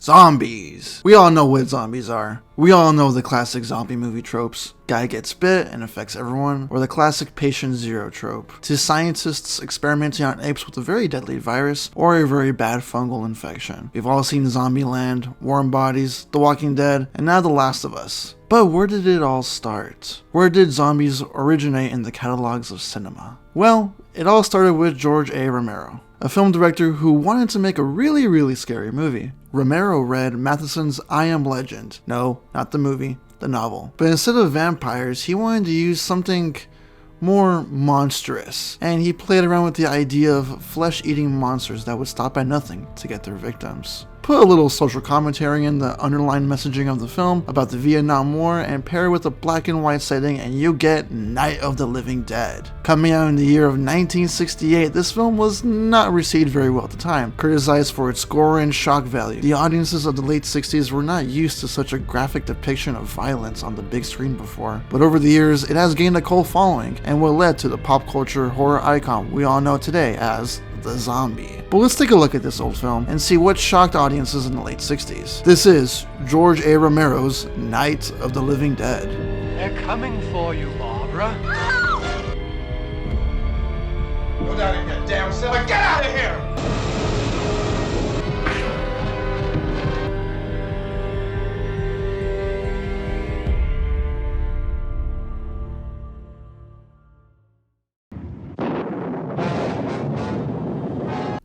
Zombies! We all know what zombies are. We all know the classic zombie movie tropes. Guy gets bit and affects everyone, or the classic patient zero trope. To scientists experimenting on apes with a very deadly virus, or a very bad fungal infection. We've all seen Zombieland, Warm Bodies, The Walking Dead, and now The Last of Us. But where did it all start? Where did zombies originate in the catalogs of cinema? Well, it all started with George A. Romero, a film director who wanted to make a really scary movie. Romero read Matheson's I Am Legend. No, not the movie, the novel. But instead of vampires, he wanted to use something more monstrous, and he played around with the idea of flesh-eating monsters that would stop at nothing to get their victims. Put a little social commentary in the underlying messaging of the film about the Vietnam War and pair it with a black and white setting and you get Night of the Living Dead. Coming out in the year of 1968, this film was not received very well at the time, criticized for its gore and shock value. The audiences of the late 60s were not used to such a graphic depiction of violence on the big screen before, but over the years it has gained a cult following and what led to the pop culture horror icon we all know today as the zombie. But let's take a look at this old film and see what shocked audiences in the late 60s. This is George A. Romero's Night of the Living Dead. They're coming for you, Barbara. Go down in that damn cellar. Get out of here!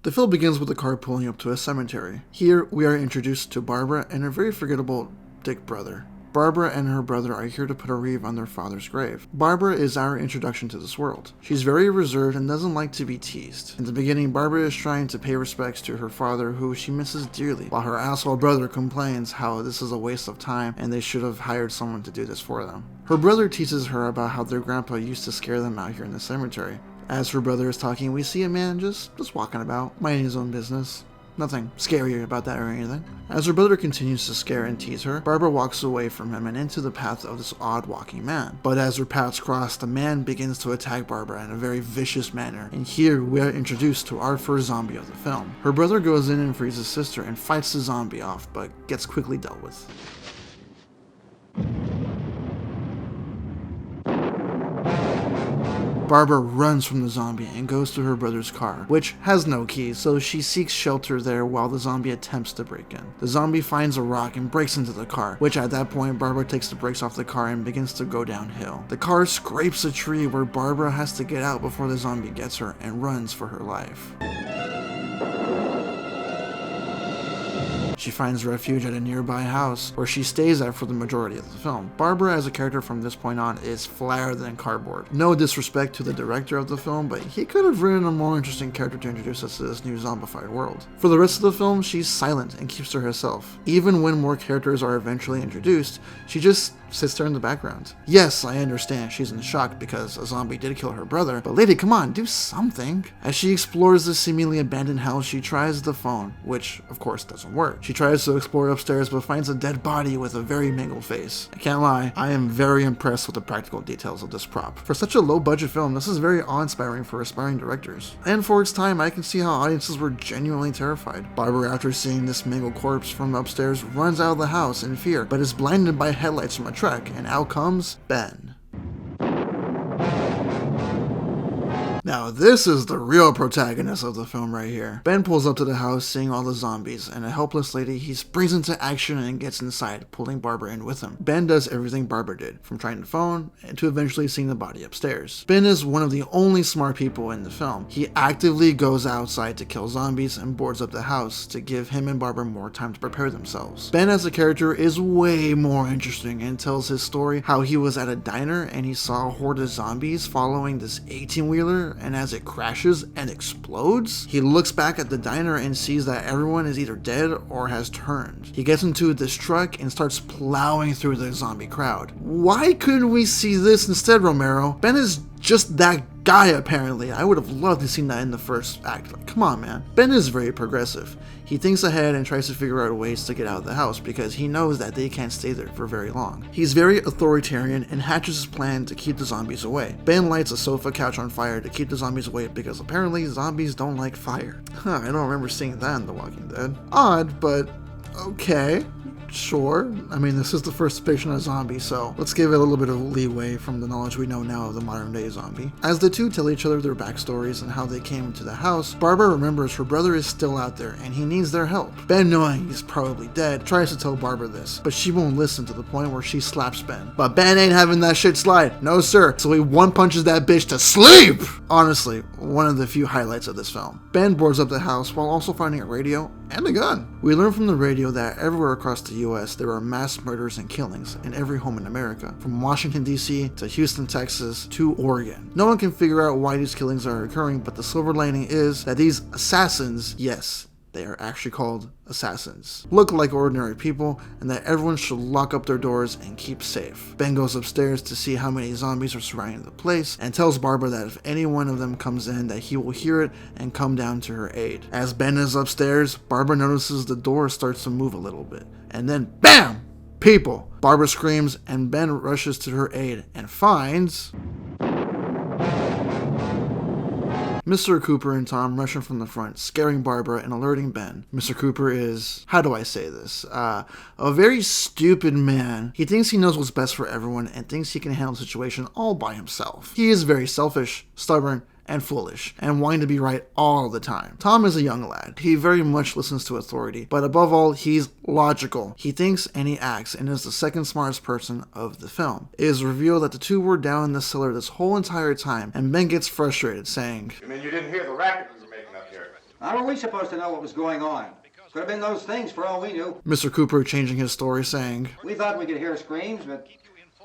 The film begins with a car pulling up to a cemetery. Here, we are introduced to Barbara and her very forgettable Dick brother. Barbara and her brother are here to put a wreath on their father's grave. Barbara is our introduction to this world. She's very reserved and doesn't like to be teased. In the beginning, Barbara is trying to pay respects to her father, who she misses dearly, while her asshole brother complains how this is a waste of time and they should have hired someone to do this for them. Her brother teases her about how their grandpa used to scare them out here in the cemetery. As her brother is talking, we see a man just walking about, minding his own business. Nothing scary about that or anything. As her brother continues to scare and tease her, Barbara walks away from him and into the path of this odd walking man. But as her paths cross, the man begins to attack Barbara in a very vicious manner, and here we are introduced to our first zombie of the film. Her brother goes in and frees his sister and fights the zombie off, but gets quickly dealt with. Barbara runs from the zombie and goes to her brother's car, which has no key, so she seeks shelter there while the zombie attempts to break in. The zombie finds a rock and breaks into the car, which at that point Barbara takes the brakes off the car and begins to go downhill. The car scrapes a tree where Barbara has to get out before the zombie gets her and runs for her life. She finds refuge at a nearby house, where she stays at for the majority of the film. Barbara as a character from this point on is flatter than cardboard. No disrespect to the director of the film, but he could have written a more interesting character to introduce us to this new zombified world. For the rest of the film, she's silent and keeps to herself. Even when more characters are eventually introduced, she just sits there in the background. Yes, I understand she's in shock because a zombie did kill her brother, but lady, come on, do something. As she explores the seemingly abandoned house, she tries the phone, which of course doesn't work. She tries to explore upstairs but finds a dead body with a very mangled face. I can't lie, I am very impressed with the practical details of this prop. For such a low budget film, this is very awe-inspiring for aspiring directors. And for its time, I can see how audiences were genuinely terrified. Barbara, after seeing this mangled corpse from upstairs, runs out of the house in fear, but is blinded by headlights from a truck, and out comes Ben. Now this is the real protagonist of the film right here. Ben pulls up to the house seeing all the zombies, and a helpless lady, he springs into action and gets inside, pulling Barbara in with him. Ben does everything Barbara did, from trying the phone and to eventually seeing the body upstairs. Ben is one of the only smart people in the film. He actively goes outside to kill zombies and boards up the house to give him and Barbara more time to prepare themselves. Ben as a character is way more interesting and tells his story how he was at a diner and he saw a horde of zombies following this 18-wheeler, and as it crashes and explodes, he looks back at the diner and sees that everyone is either dead or has turned. He gets into this truck and starts plowing through the zombie crowd. Why couldn't we see this instead, Romero? Ben is just that guy, apparently. I would have loved to see that in the first act. Like, come on, man. Ben is very progressive. He thinks ahead and tries to figure out ways to get out of the house because he knows that they can't stay there for very long. He's very authoritarian and hatches his plan to keep the zombies away. Ben lights a sofa couch on fire to keep the zombies away because apparently zombies don't like fire. I don't remember seeing that in The Walking Dead. Odd, but Okay. Sure. I mean, this is the first depiction of zombie, so let's give it a little bit of leeway from the knowledge we know now of the modern day zombie. As the two tell each other their backstories and how they came into the house, Barbara remembers her brother is still out there and he needs their help. Ben, knowing he's probably dead, tries to tell Barbara this, but she won't listen to the point where she slaps Ben. But Ben ain't having that shit slide. No sir. So he one punches that bitch to sleep! Honestly, one of the few highlights of this film. Ben boards up the house while also finding a radio and a gun. We learn from the radio that everywhere across the US there are mass murders and killings in every home in America, from Washington DC to Houston, Texas to Oregon. No one can figure out why these killings are occurring, but the silver lining is that these assassins, yes, they are actually called assassins, look like ordinary people, and that everyone should lock up their doors and keep safe. Ben goes upstairs to see how many zombies are surrounding the place and tells Barbara that if any one of them comes in that he will hear it and come down to her aid. As Ben is upstairs, Barbara notices the door starts to move a little bit, and then BAM! People! Barbara screams and Ben rushes to her aid and finds Mr. Cooper and Tom rushing from the front, scaring Barbara and alerting Ben. Mr. Cooper is, how do I say this, a very stupid man. He thinks he knows what's best for everyone and thinks he can handle the situation all by himself. He is very selfish, stubborn, and foolish, and wanting to be right all the time. Tom is a young lad. He very much listens to authority, but above all, he's logical. He thinks and he acts, and is the second smartest person of the film. It is revealed that the two were down in the cellar this whole entire time, and Ben gets frustrated, saying, You mean you didn't hear the racket we were making up here? How are we supposed to know what was going on? Could have been those things for all we knew. Mr. Cooper changing his story, saying, We thought we could hear screams, but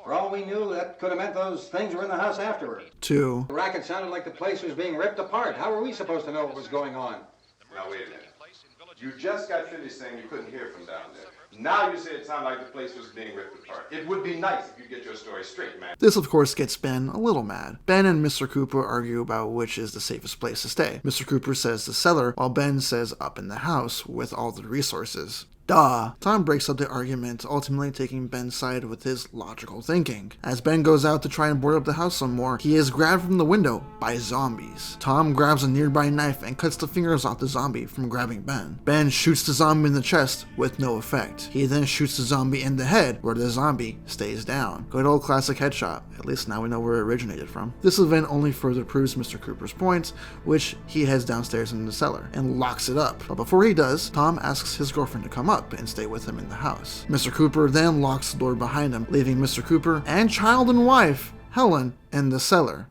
for all we knew, that could have meant those things were in the house afterward. 2. The racket sounded like the place was being ripped apart. How were we supposed to know what was going on? Now wait a minute. You just got finished saying you couldn't hear from down there. Now you say it sounded like the place was being ripped apart. It would be nice if you get your story straight, man. This, of course, gets Ben a little mad. Ben and Mr. Cooper argue about which is the safest place to stay. Mr. Cooper says the cellar, while Ben says up in the house with all the resources. Duh. Tom breaks up the argument, ultimately taking Ben's side with his logical thinking. As Ben goes out to try and board up the house some more, he is grabbed from the window by zombies. Tom grabs a nearby knife and cuts the fingers off the zombie from grabbing Ben. Ben shoots the zombie in the chest with no effect. He then shoots the zombie in the head, where the zombie stays down. Good old classic headshot. At least now we know where it originated from. This event only further proves Mr. Cooper's point, which he heads downstairs in the cellar and locks it up. But before he does, Tom asks his girlfriend to come up and stay with him in the house. Mr. Cooper then locks the door behind him, leaving Mr. Cooper and child and wife, Helen, in the cellar.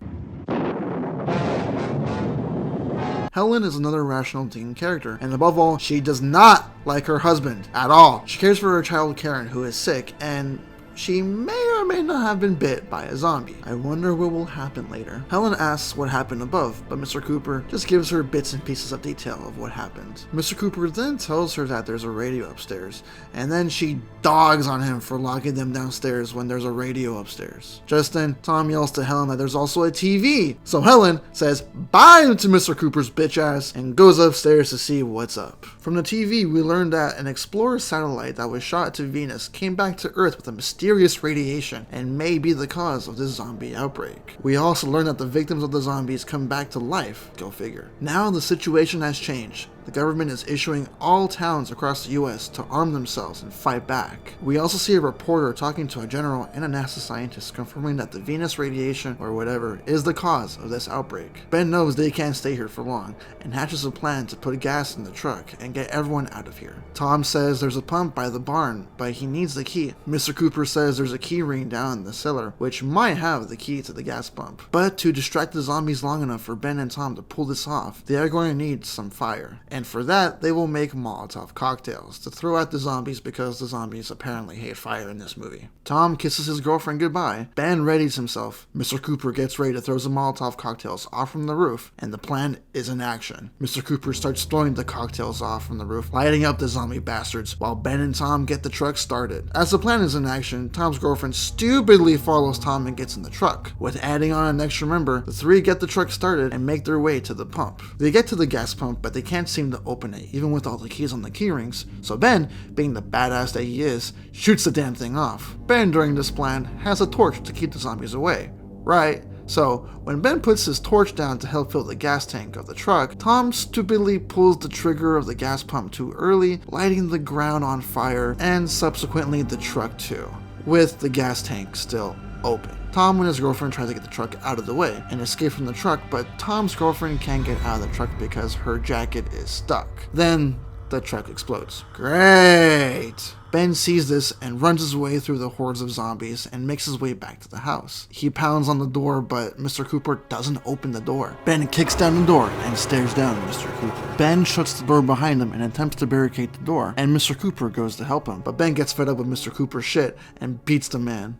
Helen is another rational thinking character, and above all, she does not like her husband at all. She cares for her child Karen, who is sick, and she may or may not have been bit by a zombie. I wonder what will happen later. Helen asks what happened above, but Mr. Cooper just gives her bits and pieces of detail of what happened. Mr. Cooper then tells her that there's a radio upstairs, and then she dogs on him for locking them downstairs when there's a radio upstairs. Just then, Tom yells to Helen that there's also a TV, so Helen says bye to Mr. Cooper's bitch ass and goes upstairs to see what's up. From the TV, we learned that an Explorer satellite that was shot to Venus came back to Earth with a mysterious radiation and may be the cause of this zombie outbreak. We also learned that the victims of the zombies come back to life, go figure. Now the situation has changed. The government is issuing all towns across the US to arm themselves and fight back. We also see a reporter talking to a general and a NASA scientist confirming that the Venus radiation, or whatever, is the cause of this outbreak. Ben knows they can't stay here for long and hatches a plan to put gas in the truck and get everyone out of here. Tom says there's a pump by the barn, but he needs the key. Mr. Cooper says there's a key ring down in the cellar, which might have the key to the gas pump. But to distract the zombies long enough for Ben and Tom to pull this off, they are going to need some fire. And for that, they will make Molotov cocktails to throw at the zombies because the zombies apparently hate fire in this movie. Tom kisses his girlfriend goodbye. Ben readies himself. Mr. Cooper gets ready to throw some Molotov cocktails off from the roof, and the plan is in action. Mr. Cooper starts throwing the cocktails off from the roof, lighting up the zombie bastards, while Ben and Tom get the truck started. As the plan is in action, Tom's girlfriend stupidly follows Tom and gets in the truck. With adding on an extra member, the three get the truck started and make their way to the pump. They get to the gas pump, but they can't seem to open it, even with all the keys on the key rings, so Ben, being the badass that he is, shoots the damn thing off. Ben, during this plan, has a torch to keep the zombies away. Right, So, when Ben puts his torch down to help fill the gas tank of the truck, Tom stupidly pulls the trigger of the gas pump too early, lighting the ground on fire, and subsequently the truck too, with the gas tank still open. Tom and his girlfriend try to get the truck out of the way and escape from the truck, but Tom's girlfriend can't get out of the truck because her jacket is stuck. Then the truck explodes. Great! Ben sees this and runs his way through the hordes of zombies and makes his way back to the house. He pounds on the door, but Mr. Cooper doesn't open the door. Ben kicks down the door and stares down at Mr. Cooper. Ben shuts the door behind him and attempts to barricade the door, and Mr. Cooper goes to help him. But Ben gets fed up with Mr. Cooper's shit and beats the man.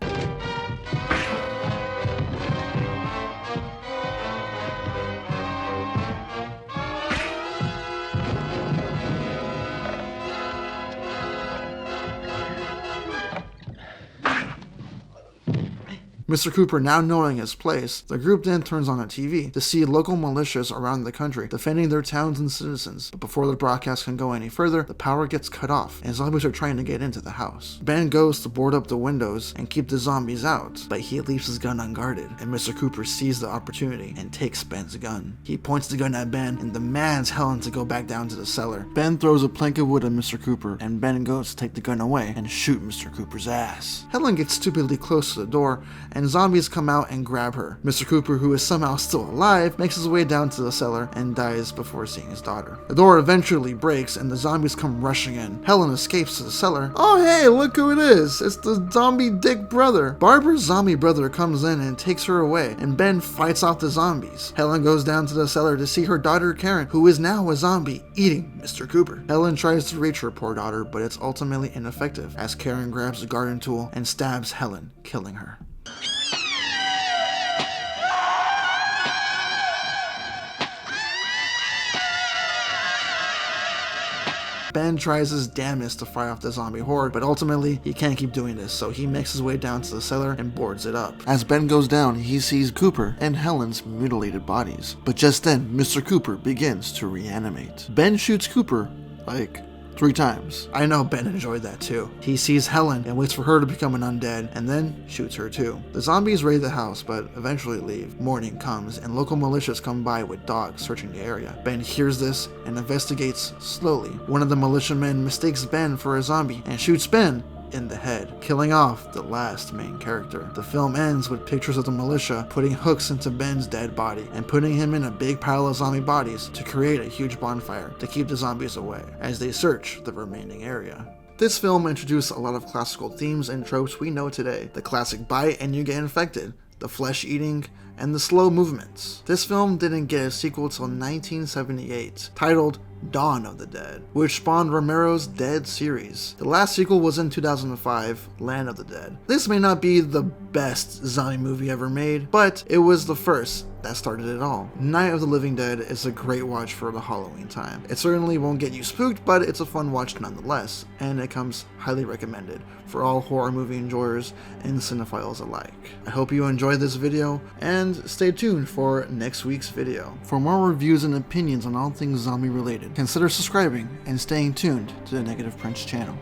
Mr. Cooper now knowing his place, the group then turns on a TV to see local militias around the country defending their towns and citizens. But before the broadcast can go any further, the power gets cut off and zombies are trying to get into the house. Ben goes to board up the windows and keep the zombies out, but he leaves his gun unguarded, and Mr. Cooper sees the opportunity and takes Ben's gun. He points the gun at Ben and demands Helen to go back down to the cellar. Ben throws a plank of wood at Mr. Cooper, and Ben goes to take the gun away and shoot Mr. Cooper's ass. Helen gets stupidly close to the door, and zombies come out and grab her. Mr. Cooper, who is somehow still alive, makes his way down to the cellar and dies before seeing his daughter. The door eventually breaks and the zombies come rushing in. Helen escapes to the cellar. Oh hey, look who it is! It's the zombie dick brother. Barbara's zombie brother comes in and takes her away, and Ben fights off the zombies. Helen goes down to the cellar to see her daughter Karen, who is now a zombie, eating Mr. Cooper. Helen tries to reach her poor daughter, but it's ultimately ineffective as Karen grabs a garden tool and stabs Helen, killing her. Ben tries his damnedest to fight off the zombie horde, but ultimately he can't keep doing this, so he makes his way down to the cellar and boards it up. As Ben goes down, he sees Cooper and Helen's mutilated bodies. But just then, Mr. Cooper begins to reanimate. Ben shoots Cooper, like, 3 times. I know Ben enjoyed that too. He sees Helen and waits for her to become an undead, and then shoots her too. The zombies raid the house, but eventually leave. Morning comes, and local militias come by with dogs searching the area. Ben hears this and investigates slowly. One of the militiamen mistakes Ben for a zombie and shoots Ben in the head, killing off the last main character. The film ends with pictures of the militia putting hooks into Ben's dead body and putting him in a big pile of zombie bodies to create a huge bonfire to keep the zombies away as they search the remaining area. This film introduced a lot of classical themes and tropes we know today. The classic bite and you get infected, the flesh eating, and the slow movements. This film didn't get a sequel till 1978, titled Dawn of the Dead, which spawned Romero's Dead series. The last sequel was in 2005, Land of the Dead. This may not be the best zombie movie ever made, but it was the first that started it all. Night of the Living Dead is a great watch for the Halloween time. It certainly won't get you spooked, but it's a fun watch nonetheless, and it comes highly recommended for all horror movie enjoyers and cinephiles alike. I hope you enjoyed this video, and stay tuned for next week's video. For more reviews and opinions on all things zombie related, consider subscribing and staying tuned to the Negative Prince channel.